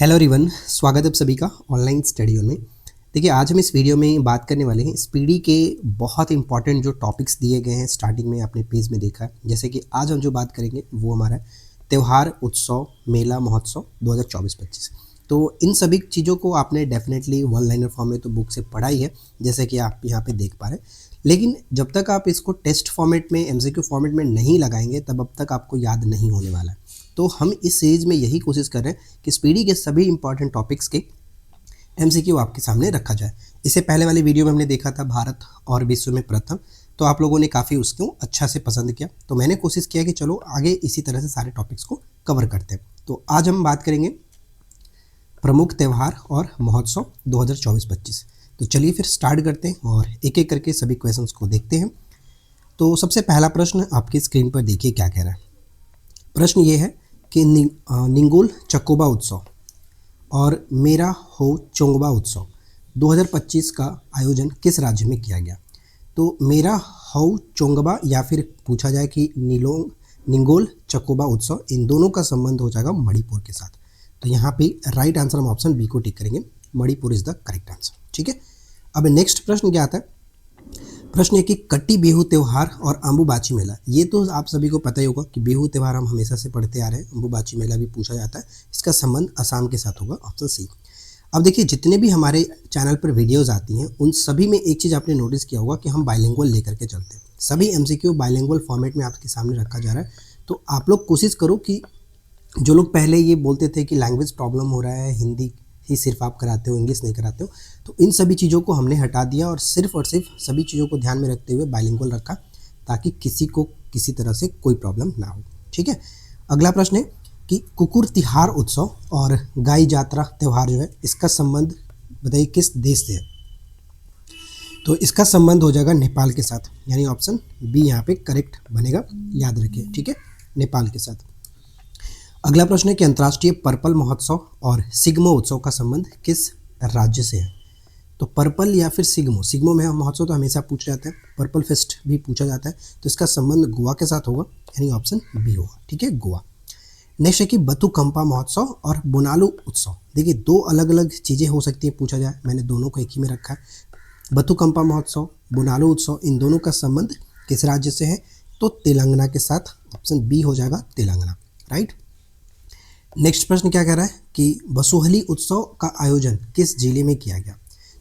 Hello everyone, स्वागत है आप सभी का ऑनलाइन स्टडी में। देखिए, आज हम इस वीडियो में बात करने वाले हैं स्पीडी के बहुत इंपॉर्टेंट जो टॉपिक्स दिए गए हैं। स्टार्टिंग में आपने पेज में देखा है। जैसे कि आज हम जो बात करेंगे वो हमारा त्यौहार, उत्सव, मेला, महोत्सव 2024-25। तो इन सभी चीज़ों को आपने डेफिनेटली वन लाइनर फॉर्म में तो बुक से पढ़ा ही है, जैसे कि आप यहाँ पे देख पा रहे हैं। लेकिन जब तक आप इसको टेस्ट फॉर्मेट में, एमसीक्यू फॉर्मेट में नहीं लगाएंगे तब अब तक आपको याद नहीं होने वाला है। तो हम इस सीरीज़ में यही कोशिश कर रहे हैं कि स्पीडी के सभी इंपॉर्टेंट टॉपिक्स के एमसीक्यू आपके सामने रखा जाए। इससे पहले वाली वीडियो में हमने देखा था भारत और विश्व में प्रथम, तो आप लोगों ने काफ़ी उसको अच्छा से पसंद किया। तो मैंने कोशिश किया कि चलो आगे इसी तरह से सारे टॉपिक्स को कवर करते हैं। तो आज हम बात करेंगे प्रमुख त्यौहार और महोत्सव 2024-25। तो चलिए फिर स्टार्ट करते हैं और एक एक करके सभी क्वेश्चंस को देखते हैं। तो सबसे पहला प्रश्न आपकी स्क्रीन पर देखिए क्या कह रहा है। प्रश्न ये है कि निंगोल चकोबा उत्सव और मेरा हो चोंगबा उत्सव 2025 का आयोजन किस राज्य में किया गया। तो मेरा हो चोंगबा या फिर पूछा जाए कि निंगोल चकोबा उत्सव, इन दोनों का संबंध हो जाएगा मणिपुर के साथ। तो यहाँ पे राइट आंसर हम ऑप्शन बी को टिक करेंगे, Manipur is the correct answer. ठीक है, अब नेक्स्ट प्रश्न क्या आता है। प्रश्न है कि कट्टी बिहू त्यौहार और अम्बुबाची मेला। ये तो आप सभी को पता ही होगा कि बिहू त्यौहार हम हमेशा से पढ़ते आ रहे हैं, अम्बुबाची मेला भी पूछा जाता है। इसका संबंध असम के साथ होगा, ऑप्शन सी। अब देखिए, जितने भी हमारे चैनल पर वीडियोस आती हैं उन सभी में एक चीज़ आपने नोटिस किया होगा कि हम बाइलिंगुअल लेकर के चलते हैं। सभी एमसीक्यू बाइलिंगुअल फॉर्मेट में आपके सामने रखा जा रहा है। तो आप लोग कोशिश करो कि जो लोग पहले ये बोलते थे कि लैंग्वेज प्रॉब्लम हो रहा है, हिंदी ही सिर्फ आप कराते हो, इंग्लिश नहीं कराते हो, तो इन सभी चीज़ों को हमने हटा दिया और सिर्फ सभी चीज़ों को ध्यान में रखते हुए बाइलिंगुअल रखा, ताकि किसी को किसी तरह से कोई प्रॉब्लम ना हो। ठीक है, अगला प्रश्न है कि कुकुर तिहार उत्सव और गाई जात्रा त्यौहार जो है, इसका संबंध बताइए किस देश से है। तो इसका संबंध हो जाएगा नेपाल के साथ, यानी ऑप्शन बी यहाँ पे करेक्ट बनेगा, याद रखिए। ठीक है, नेपाल के साथ। अगला प्रश्न है कि अंतर्राष्ट्रीय पर्पल महोत्सव और सिग्मो उत्सव का संबंध किस राज्य से है। तो पर्पल या फिर सिग्मो में महोत्सव तो हमेशा पूछा जाता है, पर्पल फेस्ट भी पूछा जाता है, तो इसका संबंध गोवा के साथ होगा, यानी ऑप्शन बी होगा। ठीक है, गोवा। नेक्स्ट है कि बथुकंपा महोत्सव और बोनालू उत्सव। देखिए, दो अलग अलग चीज़ें हो सकती है पूछा जाए, मैंने दोनों को एक ही में रखा है। बथुकंपा महोत्सव, बोनालू उत्सव, इन दोनों का संबंध किस राज्य से है। तो तेलंगाना के साथ, ऑप्शन बी हो जाएगा तेलंगाना, राइट। नेक्स्ट प्रश्न क्या कह रहा है कि बसोहली उत्सव का आयोजन किस जिले में किया गया।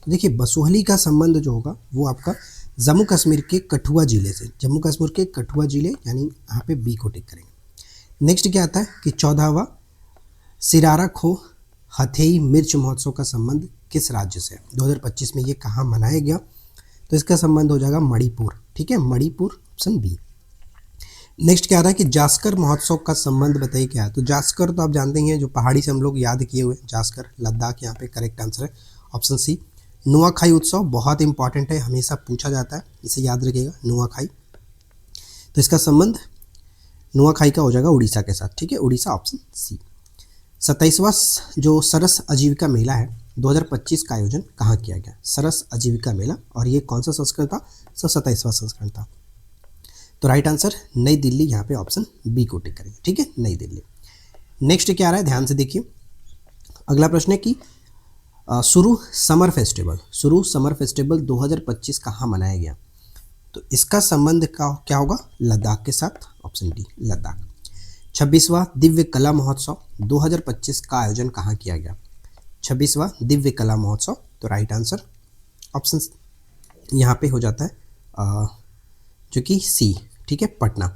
तो देखिए, बसोहली का संबंध जो होगा वो आपका जम्मू कश्मीर के कठुआ जिले से, जम्मू कश्मीर के कठुआ जिले, यानी यहाँ पे बी को टिक करेंगे। नेक्स्ट क्या आता है कि 14वां सिरारा खो हथेई मिर्च महोत्सव का संबंध किस राज्य से है। 2025 में ये कहाँ मनाया गया। तो इसका संबंध हो जाएगा मणिपुर। ठीक है, मणिपुर, ऑप्शन बी। नेक्स्ट क्या आ रहा है कि जास्कर महोत्सव का संबंध बताइए क्या है। तो जास्कर तो आप जानते ही हैं, जो पहाड़ी से हम लोग याद किए हुए, जास्कर लद्दाख, यहाँ पे करेक्ट आंसर है, ऑप्शन सी। नुआखाई उत्सव बहुत इंपॉर्टेंट है, हमेशा पूछा जाता है, इसे याद रखिएगा, नुआखाई। तो इसका संबंध नुआखाई का हो जाएगा उड़ीसा के साथ। ठीक है, उड़ीसा, ऑप्शन सी। 27वां जो सरस आजीविका मेला है 2025 का आयोजन कहाँ किया गया। सरस आजीविका मेला, और ये कौन सा संस्करण था। 27वां संस्करण था। तो राइट आंसर नई दिल्ली, यहाँ पे ऑप्शन बी को टिक करेंगे। ठीक है, नई दिल्ली। नेक्स्ट क्या आ रहा है, ध्यान से देखिए। अगला प्रश्न है कि सुरु समर फेस्टिवल 2025 कहाँ मनाया गया। तो इसका संबंध क्या होगा, लद्दाख के साथ, ऑप्शन डी, लद्दाख। 26वां दिव्य कला महोत्सव 2025 का आयोजन कहाँ किया गया। 26वां दिव्य कला महोत्सव, तो राइट आंसर ऑप्शन यहाँ पे हो जाता है जो कि सी। ठीक है, पटना।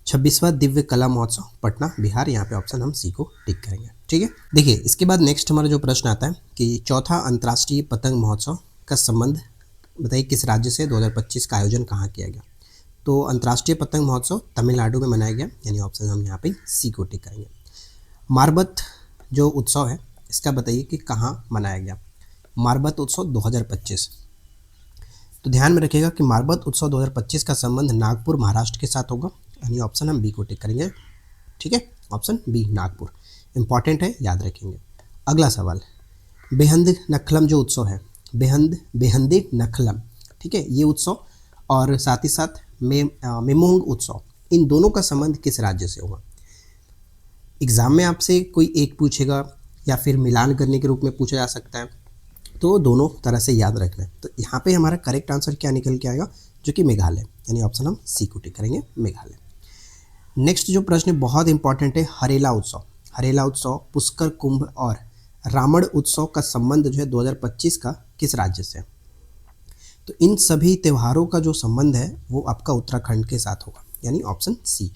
26वां दिव्य कला महोत्सव पटना, बिहार, यहाँ पे ऑप्शन हम सी को टिक करेंगे। ठीक है, देखिए इसके बाद नेक्स्ट हमारा जो प्रश्न आता है कि चौथा अंतर्राष्ट्रीय पतंग महोत्सव का संबंध बताइए किस राज्य से, 2025 का आयोजन कहाँ किया गया। तो अंतर्राष्ट्रीय पतंग महोत्सव तमिलनाडु में मनाया गया, यानी ऑप्शन हम यहाँ पे सी को टिक करेंगे। मारबत जो उत्सव है, इसका बताइए कि कहाँ मनाया गया। मारबत उत्सव 2025, तो ध्यान में रखिएगा कि मारबत उत्सव 2025 का संबंध नागपुर, महाराष्ट्र के साथ होगा, यानी ऑप्शन हम बी को टिक करेंगे। ठीक है, ऑप्शन बी, नागपुर, इंपॉर्टेंट है, याद रखेंगे। अगला सवाल, बेहंद नखलम जो उत्सव है, बेहंदे नखलम, ठीक है, ये उत्सव और साथ ही साथ मेमोंग उत्सव, इन दोनों का संबंध किस राज्य से होगा। एग्जाम में आपसे कोई एक पूछेगा या फिर मिलान करने के रूप में पूछा जा सकता है। तो दोनों तरह से याद रखना है। तो यहाँ पे हमारा करेक्ट आंसर क्या निकल के आएगा, जो कि मेघालय, यानी ऑप्शन हम सी को टिक करेंगे, मेघालय। नेक्स्ट जो प्रश्न बहुत इंपॉर्टेंट है, हरेला उत्सव। हरेला उत्सव, पुष्कर कुंभ और रावण उत्सव का संबंध जो है 2025 का किस राज्य से है? तो इन सभी त्योहारों का जो संबंध है वो आपका उत्तराखंड के साथ होगा, यानी ऑप्शन सी।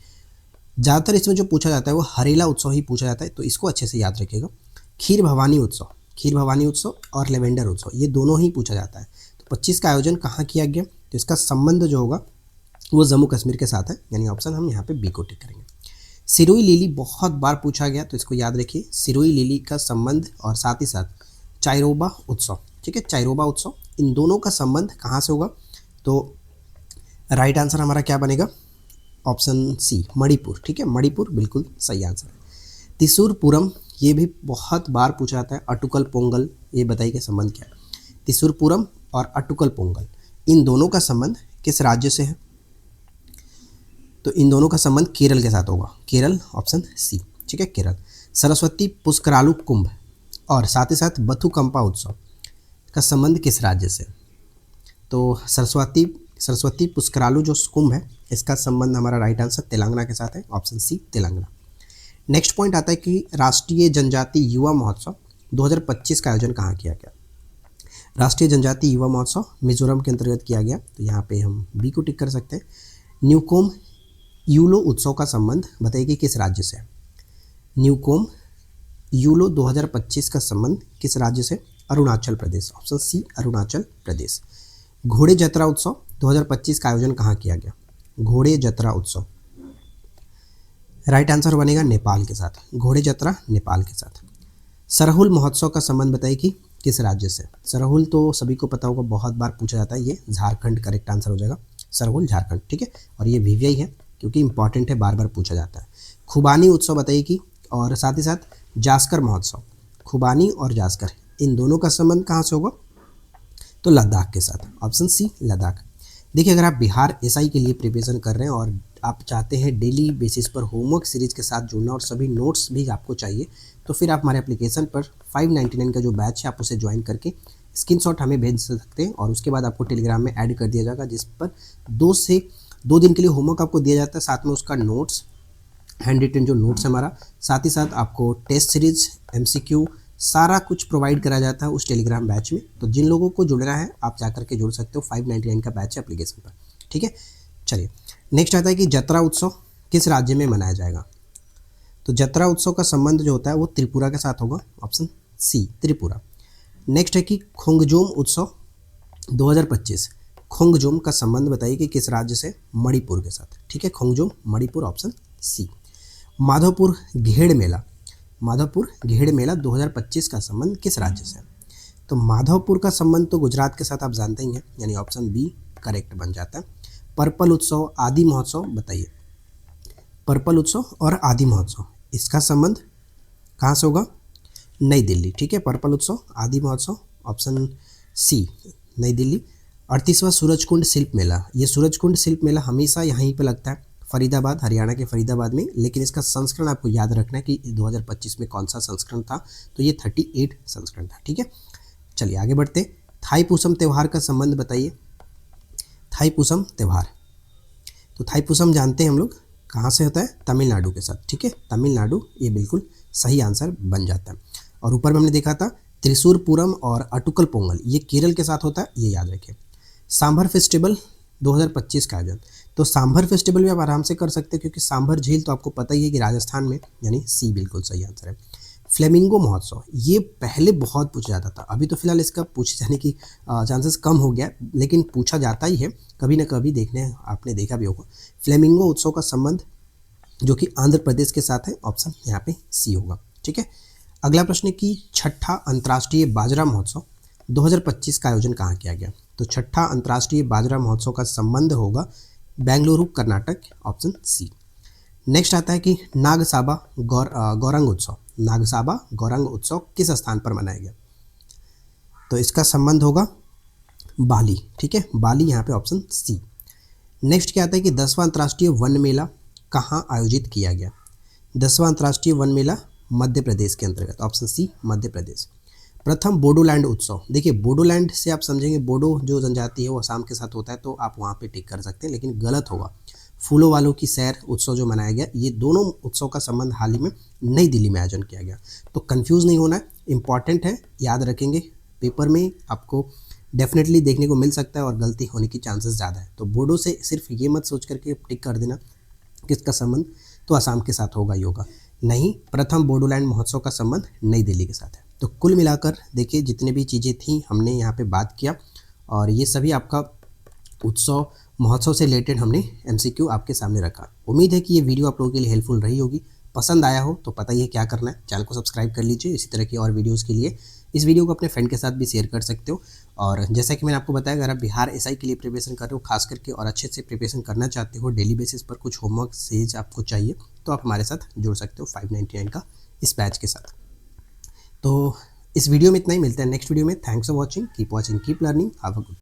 ज़्यादातर इसमें जो पूछा जाता है वो हरेला उत्सव ही पूछा जाता है, तो इसको अच्छे से याद रखिएगा। खीर भवानी उत्सव, खीर भवानी उत्सव और लेवेंडर उत्सव, ये दोनों ही पूछा जाता है। तो 25 का आयोजन कहाँ किया गया? तो इसका संबंध जो होगा वो जम्मू कश्मीर के साथ है, यानी ऑप्शन हम यहाँ पे बी को टिक करेंगे। सिरोही लिली बहुत बार पूछा गया, तो इसको याद रखिए। सिरोही लिली का संबंध और साथ ही साथ चाइरोबा उत्सव, ठीक है, चाइरोबा उत्सव, इन दोनों का संबंध कहाँ से होगा? तो राइट आंसर हमारा क्या बनेगा? ऑप्शन सी, मणिपुर, ठीक है, मणिपुर बिल्कुल सही आंसर है। त्रिशूर पूरम, ये भी बहुत बार पूछा जाता है। अटुकल पोंगल, ये बताइए कि संबंध क्या है? त्रिशूर पूरम और अटुकल पोंगल, इन दोनों का संबंध किस राज्य से है? तो इन दोनों का संबंध केरल के साथ होगा, केरल, ऑप्शन सी, ठीक है, केरल। सरस्वती पुष्करालु कुंभ और साथ ही साथ बथुकंपा उत्सव का संबंध किस राज्य से? तो सरस्वती पुष्करालु जो कुंभ है, इसका संबंध हमारा राइट आंसर तेलंगाना के साथ है, option C, Telangana. Next point आता है कि राष्ट्रीय जनजाति युवा महोत्सव 2025 का आयोजन कहाँ किया गया? राष्ट्रीय जनजाति युवा महोत्सव मिजोरम के अंतर्गत किया गया, तो यहाँ पे हम बी को टिक कर सकते हैं। न्यूकोम यूलो उत्सव का संबंध बताइए कि किस राज्य से? न्यूकोम यूलो 2025 का संबंध किस राज्य से? Arunachal Pradesh, option C, Arunachal Pradesh. घोड़े जतरा उत्सव 2025 का आयोजन कहाँ किया गया? घोड़े जतरा उत्सव, राइट आंसर बनेगा नेपाल के साथ, घोड़े जतरा नेपाल के साथ। सरहुल महोत्सव का संबंध बताइए कि किस राज्य से? सरहुल तो सभी को पता होगा, बहुत बार पूछा जाता है, ये झारखंड करेक्ट आंसर हो जाएगा, सरहुल झारखंड, ठीक है, और ये वीवीआई है क्योंकि इंपॉर्टेंट है, बार बार पूछा जाता है। खुबानी उत्सव बताइए कि, और साथ ही साथ जास्कर महोत्सव, खुबानी और जास्कर, इन दोनों का संबंध कहाँ से होगा? तो लद्दाख के साथ, ऑप्शन सी, लद्दाख। देखिए, अगर आप बिहार एसआई के लिए प्रिपरेशन कर रहे हैं और आप चाहते हैं डेली बेसिस पर होमवर्क सीरीज के साथ जुड़ना और सभी नोट्स भी आपको चाहिए, तो फिर आप हमारे एप्लीकेशन पर 599 का जो बैच है आप उसे ज्वाइन करके स्क्रीनशॉट हमें भेज सकते हैं और उसके बाद आपको टेलीग्राम में ऐड कर दिया जाएगा, जिस पर 2 दिन के लिए होमवर्क आपको दिया जाता है, साथ में उसका नोट्स, हैंड रिटन जो नोट्स हमारा, साथ ही साथ आपको टेस्ट सीरीज, एमसीक्यू, सारा कुछ प्रोवाइड करा जाता है उस टेलीग्राम बैच में। तो जिन लोगों को जुड़ना है आप जा करके जुड़ सकते हो, 599 का बैच है एप्लीकेशन पर, ठीक है। चलिए, नेक्स्ट आता है कि जतरा उत्सव किस राज्य में मनाया जाएगा? तो जतरा उत्सव का संबंध जो होता है वो त्रिपुरा के साथ होगा, ऑप्शन सी, त्रिपुरा। नेक्स्ट है कि खोंगजोम उत्सव 2025, खोंगजोम का संबंध बताइए कि किस राज्य से? मणिपुर के साथ, ठीक है, खोंगजोम, मणिपुर, ऑप्शन सी। माधवपुर घेड़ मेला, माधवपुर घेड़ मेला 2025 का संबंध किस राज्य से? तो माधवपुर का संबंध तो गुजरात के साथ आप जानते ही हैं, यानी ऑप्शन बी करेक्ट बन जाता है। पर्पल उत्सव, आदि महोत्सव बताइए, पर्पल उत्सव और आदि महोत्सव, इसका संबंध कहाँ से होगा? नई दिल्ली, ठीक है, पर्पल उत्सव, आदि महोत्सव, ऑप्शन सी, नई दिल्ली। 38वां सूरजकुंड शिल्प मेला, ये सूरजकुंड शिल्प मेला हमेशा यहीं पे लगता है, फरीदाबाद, हरियाणा के फरीदाबाद में, लेकिन इसका संस्करण आपको याद रखना है कि 2025 में कौन सा संस्करण था, तो ये 38 संस्करण था, ठीक है। चलिए आगे बढ़ते। थाईपुसम त्यौहार का संबंध बताइए, थाईपुसम त्यौहार, तो थाईपुसम जानते हैं हम लोग कहाँ से होता है? तमिलनाडु के साथ, ठीक है, तमिलनाडु, ये बिल्कुल सही आंसर बन जाता है। और ऊपर में हमने देखा था त्रिशूर पूरम और अटुकल पोंगल, ये केरल के साथ होता है, ये याद रखें। सांभर फेस्टिवल 2025 का आयोजन, तो सांभर फेस्टिवल भी आप आराम से कर सकते हैं क्योंकि सांभर झील तो आपको पता ही है कि राजस्थान में, यानी सी बिल्कुल सही आंसर है। फ्लेमिंगो महोत्सव, ये पहले बहुत पूछा जाता था, अभी तो फिलहाल इसका पूछे जाने की चांसेस कम हो गया, लेकिन पूछा जाता ही है कभी ना कभी, आपने देखा भी होगा। फ्लेमिंगो उत्सव का संबंध जो कि आंध्र प्रदेश के साथ है, ऑप्शन यहाँ पे सी होगा, ठीक है। अगला प्रश्न है कि छठा अंतर्राष्ट्रीय बाजरा महोत्सव 2025 का आयोजन कहाँ किया गया? तो छठा अंतर्राष्ट्रीय बाजरा महोत्सव का संबंध होगा Bengaluru, Karnataka, option C. Next आता है कि नागसाबा गौरंग उत्सव, नागसाबा गौरंग उत्सव किस स्थान पर मनाया गया? तो इसका संबंध होगा बाली, ठीक है, बाली, यहाँ पे ऑप्शन सी। नेक्स्ट क्या आता है कि 10वां अंतर्राष्ट्रीय वन मेला कहाँ आयोजित किया गया? 10वां अंतर्राष्ट्रीय वन मेला मध्य प्रदेश के अंतर्गत, ऑप्शन सी मध्य प्रदेश। प्रथम बोडोलैंड उत्सव, देखिए बोडोलैंड से आप समझेंगे बोडो जो जनजाति है वो असम के साथ होता है, तो आप वहाँ पे टिक कर सकते हैं, लेकिन गलत होगा। फूलों वालों की सैर उत्सव जो मनाया गया, ये दोनों उत्सव का संबंध हाल ही में नई दिल्ली में आयोजन किया गया। तो कंफ्यूज नहीं होना है, इंपॉर्टेंट है, याद रखेंगे, पेपर में आपको डेफिनेटली देखने को मिल सकता है और गलती होने की चांसेस ज़्यादा है। तो बोडो से सिर्फ ये मत सोच करके टिक कर देना किसका संबंध, तो असम के साथ होगा ही होगा। नहीं, प्रथम बोडोलैंड महोत्सव का संबंध नई दिल्ली के साथ है। तो कुल मिलाकर देखिए जितने भी चीज़ें थी हमने यहाँ पे बात किया, और ये सभी आपका उत्सव महोत्सव से रिलेटेड हमने MCQ आपके सामने रखा। उम्मीद है कि ये वीडियो आप लोगों के लिए हेल्पफुल रही होगी। पसंद आया हो तो पता ही है क्या करना है, चैनल को सब्सक्राइब कर लीजिए। इसी तरह की और वीडियोज़ के लिए इस वीडियो को अपने फ्रेंड के साथ भी शेयर कर सकते हो। और जैसा कि मैंने आपको बताया, अगर आप बिहार SI के लिए प्रिपरेशन कर रहे हो खास करके, और अच्छे से प्रिपरेशन करना चाहते हो, डेली बेसिस पर कुछ होमवर्क सेज आपको चाहिए, तो आप हमारे साथ जुड़ सकते हो 599 का इस बैच के साथ। तो इस वीडियो में इतना ही, मिलते हैं नेक्स्ट वीडियो में। Thanks for watching, keep learning, have a good.